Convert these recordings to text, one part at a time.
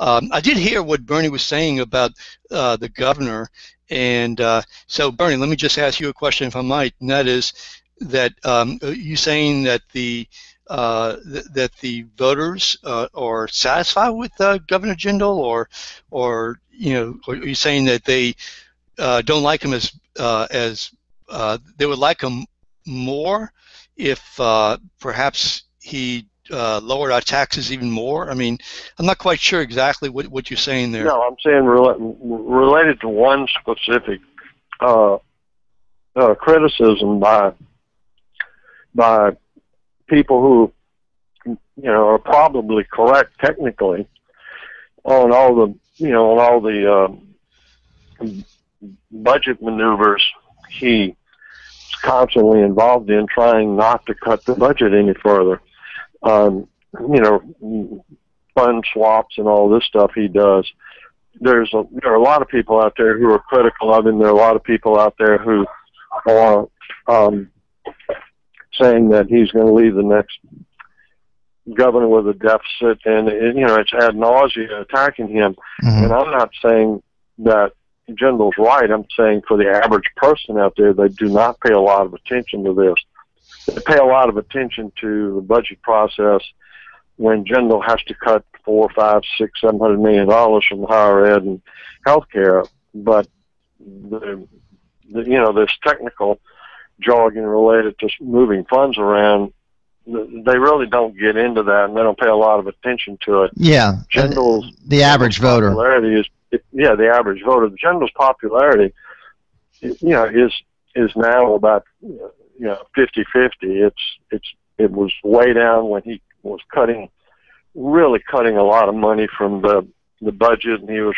I did hear what Bernie was saying about the governor, and so Bernie, let me just ask you a question, if I might, and that is that you saying that the voters are satisfied with Governor Jindal, or are you saying that they don't like him as they would like him more if perhaps he lowered our taxes even more? I mean, I'm not quite sure exactly what you're saying there. No, I'm saying related to one specific criticism by people who are probably correct technically on all the budget maneuvers he's constantly involved in, trying not to cut the budget any further. Fund swaps and all this stuff he does. There are a lot of people out there who are critical of him. There are a lot of people out there who are saying that he's going to leave the next governor with a deficit, and it's ad nauseum attacking him. Mm-hmm. And I'm not saying that Jindal's right. I'm saying for the average person out there, they do not pay a lot of attention to this. They pay a lot of attention to the budget process when Jindal has to cut $400, $500, $600, $700 million from higher ed and healthcare. But this technical jargon related to moving funds around, they really don't get into that, and they don't pay a lot of attention to it. Yeah, Jindal's the average voter. The average voter. Jindal's popularity, is now about 50-50. It was way down when he was really cutting a lot of money from the budget, and he was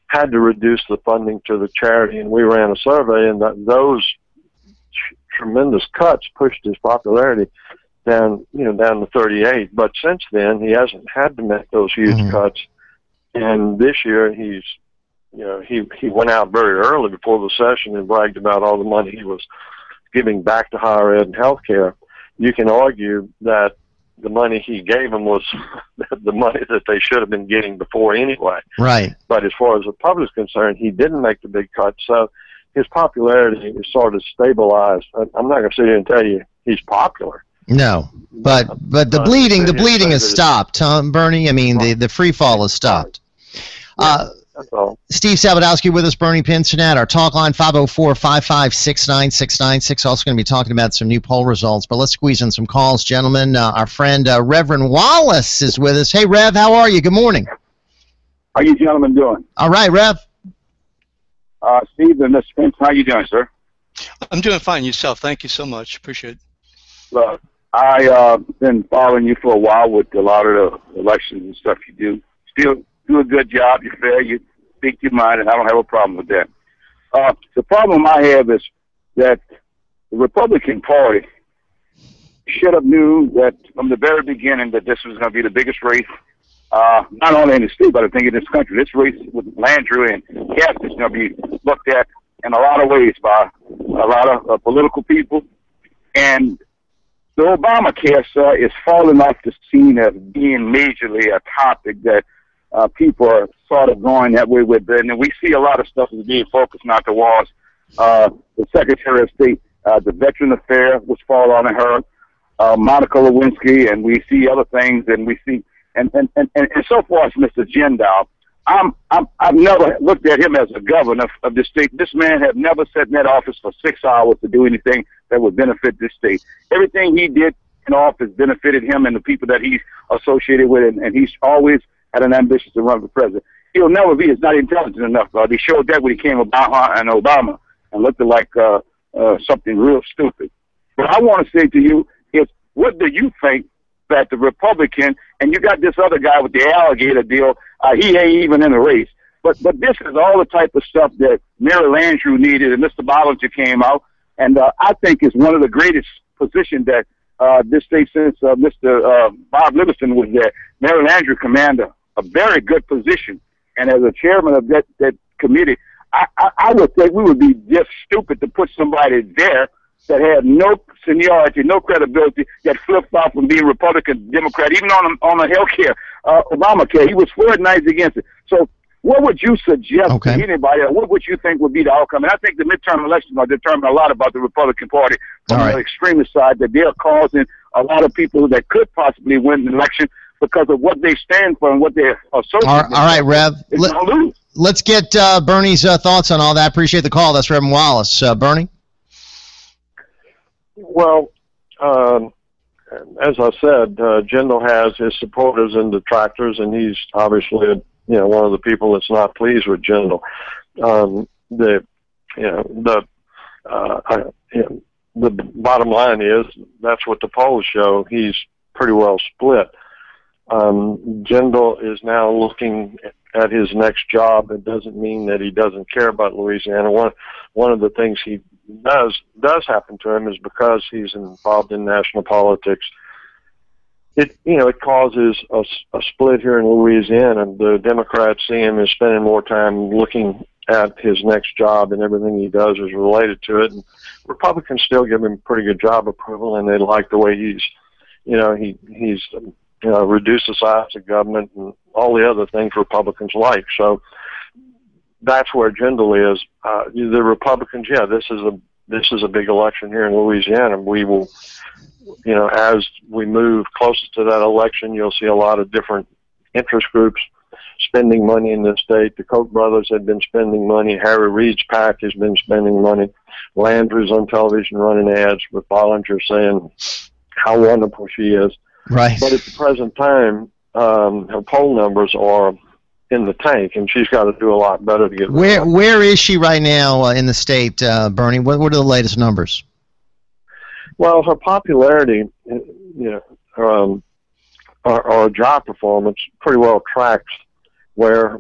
had to reduce the funding to the charity. And we ran a survey, and those tremendous cuts pushed his popularity down to 38. But since then, he hasn't had to make those huge cuts. And this year, he went out very early before the session and bragged about all the money he was giving back to higher ed and healthcare. You can argue that the money he gave them was the money that they should have been getting before anyway. Right. But as far as the public's concerned, he didn't make the big cuts, so his popularity is sort of stabilized. I'm not going to sit here and tell you he's popular. No, but the bleeding has stopped, huh, Bernie? I mean, the free fall has stopped. That's all. Steve Sabadowski with us, Bernie Pinsonat. Our talk line, 504-556-9696. Also going to be talking about some new poll results, but let's squeeze in some calls, gentlemen. Our friend Reverend Wallace is with us. Hey, Rev, how are you? Good morning. How you gentlemen doing? All right, Rev. Steve and Mr. Pence, how you doing, sir? I'm doing fine. Yourself? Thank you so much. Appreciate it. Look, I've been following you for a while with a lot of the elections and stuff you do. Still do a good job. You're fair. You speak your mind, and I don't have a problem with that. The problem I have is that the Republican Party should have knew that from the very beginning that this was going to be the biggest race, not only in the state, but I think in this country. This race with Landrieu and Cass is going to be looked at in a lot of ways by a lot of political people. And the Obamacare, sir, is falling off the scene as being majorly a topic that people are sort of going that way with. And we see a lot of stuff is being focused not towards the Secretary of State, the Veteran Affairs, which fall on her, Monica Lewinsky, and we see other things, and we see and so forth. Mr. Jindal, I've never looked at him as a governor of the state. This man has never sat in that office for 6 hours to do anything that would benefit this state. Everything he did in office benefited him and the people that he's associated with, and he's always had an ambition to run for president. He'll never be. He's not intelligent enough. They showed that when he came about and Obama and looked like something real stupid. What I want to say to you is, what do you think that the Republican, and you got this other guy with the alligator deal, he ain't even in the race. But this is all the type of stuff that Mary Landrieu needed, and Mr. Bollinger came out, and I think it's one of the greatest positions that this state since Mr. Bob Livingston was there. Mary Landrieu commanded a very good position, and as a chairman of that committee, I would think we would be just stupid to put somebody there that had no seniority, no credibility, that flipped off from being Republican, Democrat, even on the health care Obamacare. He was for it and he's against it. So what would you suggest to anybody else? What would you think would be the outcome? And I think the midterm elections are determining a lot about the Republican Party from the extremist side, that they're causing a lot of people that could possibly win the election because of what they stand for and what they're associated with. All right, Rev. Let's get Bernie's thoughts on all that. Appreciate the call. That's Reverend Wallace. Bernie? Well, as I said, Jindal has his supporters and detractors, and he's obviously one of the people that's not pleased with Jindal. The bottom line is that's what the polls show. He's pretty well split. Jindal is now looking at his next job. It doesn't mean that he doesn't care about Louisiana. One of the things he does happen to him is because he's involved in national politics. It causes a split here in Louisiana. The Democrats see him as spending more time looking at his next job, and everything he does is related to it. And Republicans still give him pretty good job approval, and they like the way he's reduced the size of government and all the other things Republicans like. So that's where Jindal is. The Republicans, this is a big election here in Louisiana. We will, as we move closer to that election, you'll see a lot of different interest groups spending money in the state. The Koch brothers have been spending money. Harry Reid's PAC has been spending money. Landrieu's on television running ads with Bollinger saying how wonderful she is. Right. But at the present time, her poll numbers are in the tank, and she's got to do a lot better to get. Where is she right now in the state, Bernie? What are the latest numbers? Well, her popularity, our job performance pretty well tracks where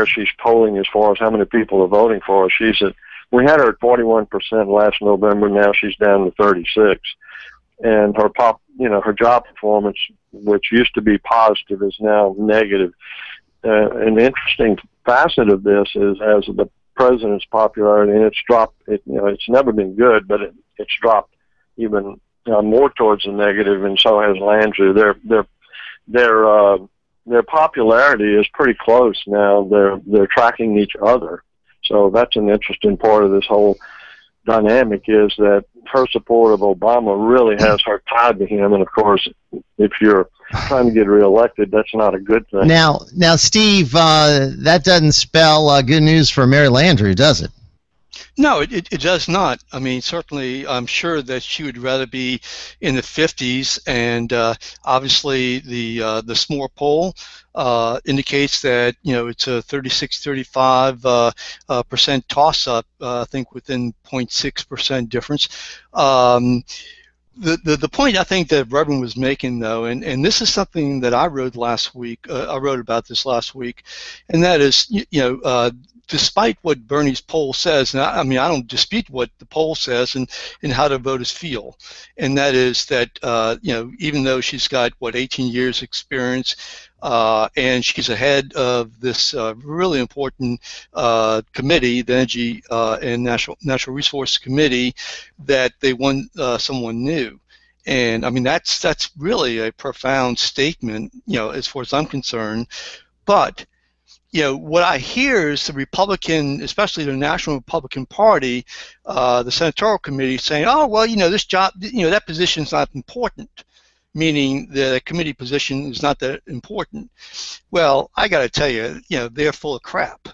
she's polling as far as how many people are voting for her. We had her at 41% last November. Now she's down to 36%, and her job performance, which used to be positive, is now negative. An interesting facet of this is as the president's popularity, and it's dropped. It's never been good, but it's dropped even more towards the negative, and so has Landrieu. Their popularity is pretty close now. They're tracking each other, so that's an interesting part of this whole dynamic, is that her support of Obama really has her tied to him, and of course, if you're trying to get reelected, that's not a good thing. Now, Steve, that doesn't spell good news for Mary Landrieu, does it? No, it does not. I mean, certainly, I'm sure that she would rather be in the 50s, and obviously the SMORE poll indicates that it's a 36-35 percent toss-up. I think within 0.6% difference. The point I think that Reverend was making, though, and this is something that I wrote last week. I wrote about this last week, and that is, despite what Bernie's poll says, and I don't dispute what the poll says and how the voters feel, and that is that even though she's got 18 years experience, and she's ahead of this really important committee, the Energy and Natural Resource Committee, that they want someone new. And I mean that's really a profound statement, as far as I'm concerned. But what I hear is the Republican, especially the National Republican Party, the Senatorial Committee, saying, "Oh, well, this job, that position's not important," meaning the committee position is not that important. Well, I got to tell you, they're full of crap.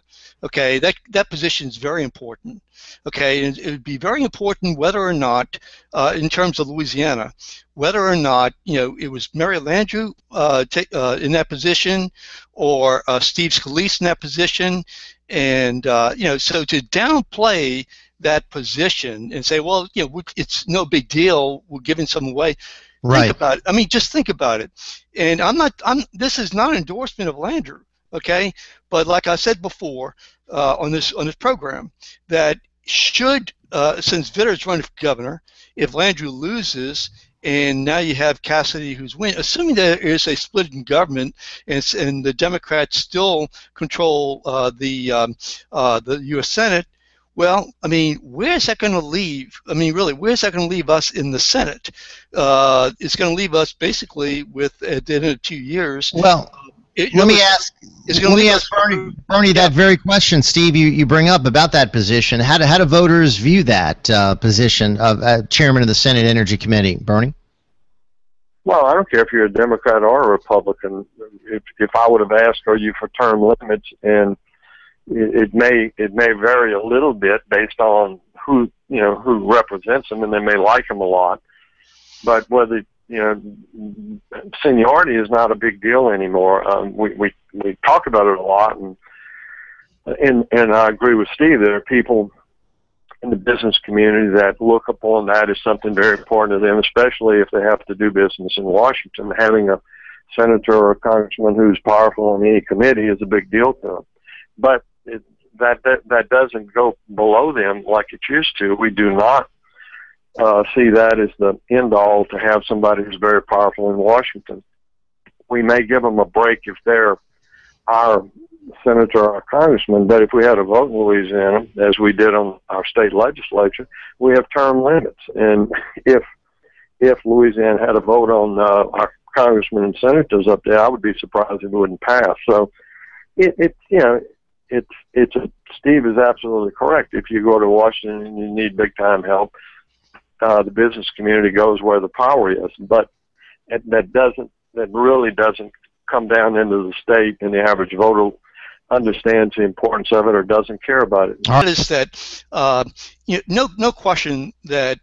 Okay, that position is very important. Okay, and it would be very important whether or not, in terms of Louisiana, whether or not it was Mary Landrieu in that position, or Steve Scalise in that position, and so to downplay that position and say, well, it's no big deal, we're giving some away. Right. Think about it. I mean, just think about it. And this is not an endorsement of Landrieu. Okay, but like I said before on this program, that should since Vitter's running for governor, if Landrieu loses and now you have Cassidy who's winning, assuming there is a split in government and the Democrats still control the U.S. Senate, Well, I mean, where's that going to leave? I mean, really, where's that going to leave us in the Senate? It's going to leave us basically with, at the end of 2 years. Well, let me ask Bernie that very question, Steve, you bring up about that position. How do voters view that position of chairman of the Senate Energy Committee, Bernie? Well, I don't care if you're a Democrat or a Republican. If I would have asked, are you for term limits, and it may vary a little bit based on who represents them, and they may like them a lot. But whether seniority is not a big deal anymore. We talk about it a lot, and I agree with Steve. There are people in the business community that look upon that as something very important to them, especially if they have to do business in Washington. Having a senator or a congressman who's powerful on any committee is a big deal to them. But that doesn't go below them like it used to. We do not see that as the end all to have somebody who's very powerful in Washington. We may give them a break if they're our senator or our congressman, but if we had a vote in Louisiana, as we did on our state legislature, we have term limits. And if Louisiana had a vote on our congressmen and senators up there, I would be surprised if it wouldn't pass. So Steve is absolutely correct. If you go to Washington and you need big time help, the business community goes where the power is. But that really doesn't come down into the state, and the average voter understands the importance of it or doesn't care about it. That is that no question that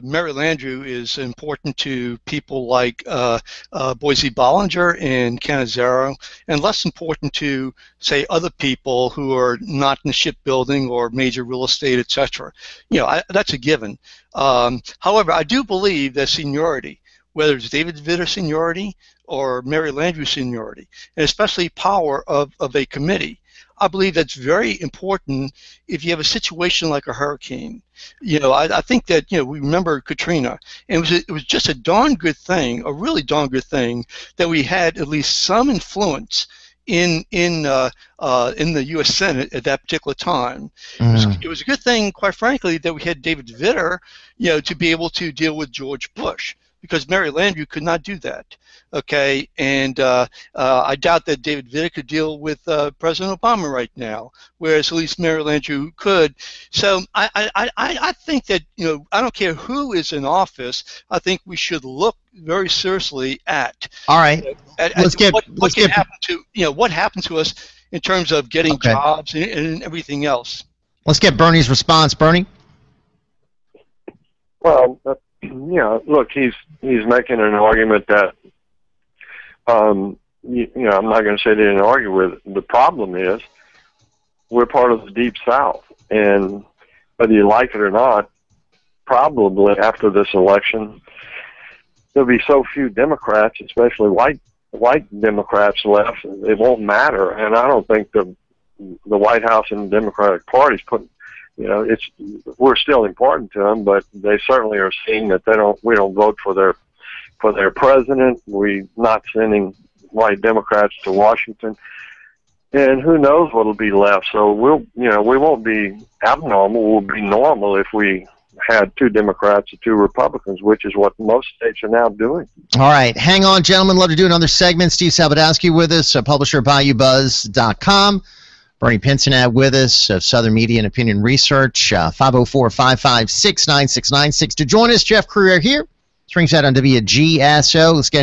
Mary Landrieu is important to people like Boise Bollinger and Canizaro, and less important to, say, other people who are not in the shipbuilding or major real estate, etc. That's a given. However, I do believe that seniority, whether it's David Vitter seniority or Mary Landrieu seniority, and especially power of a committee, I believe that's very important if you have a situation like a hurricane. I think that we remember Katrina, and it was just a darn good thing, a really darn good thing, that we had at least some influence in the U.S. Senate at that particular time. It was a good thing, quite frankly, that we had David Vitter, to be able to deal with George Bush, because Mary Landrieu could not do that. Okay, and I doubt that David Vitter could deal with President Obama right now, whereas at least Mary Landrieu could. So I think that I don't care who is in office. I think we should look very seriously at. All right, what happened to us in terms of getting jobs and everything else. Let's get Bernie's response. Bernie. Well, look, he's making an argument that. I'm not going to say they didn't argue with it. The problem is we're part of the Deep South, and whether you like it or not, probably after this election, there'll be so few Democrats, especially white Democrats left, it won't matter. And I don't think the White House and the Democratic Party's we're still important to them, but they certainly are seeing that we don't vote for their president. We're not sending white Democrats to Washington, and who knows what'll be left. So we won't be abnormal. We'll be normal if we had 2 Democrats and 2 Republicans, which is what most states are now doing. All right, hang on, gentlemen. Love to do another segment. Steve Sabatowski with us, publisher of BayouBuzz.com. Bernie Pinsonat with us of Southern Media and Opinion Research, 504-556-9696. To join us, Jeff Crouere here. Strings out on WGSO. Let's get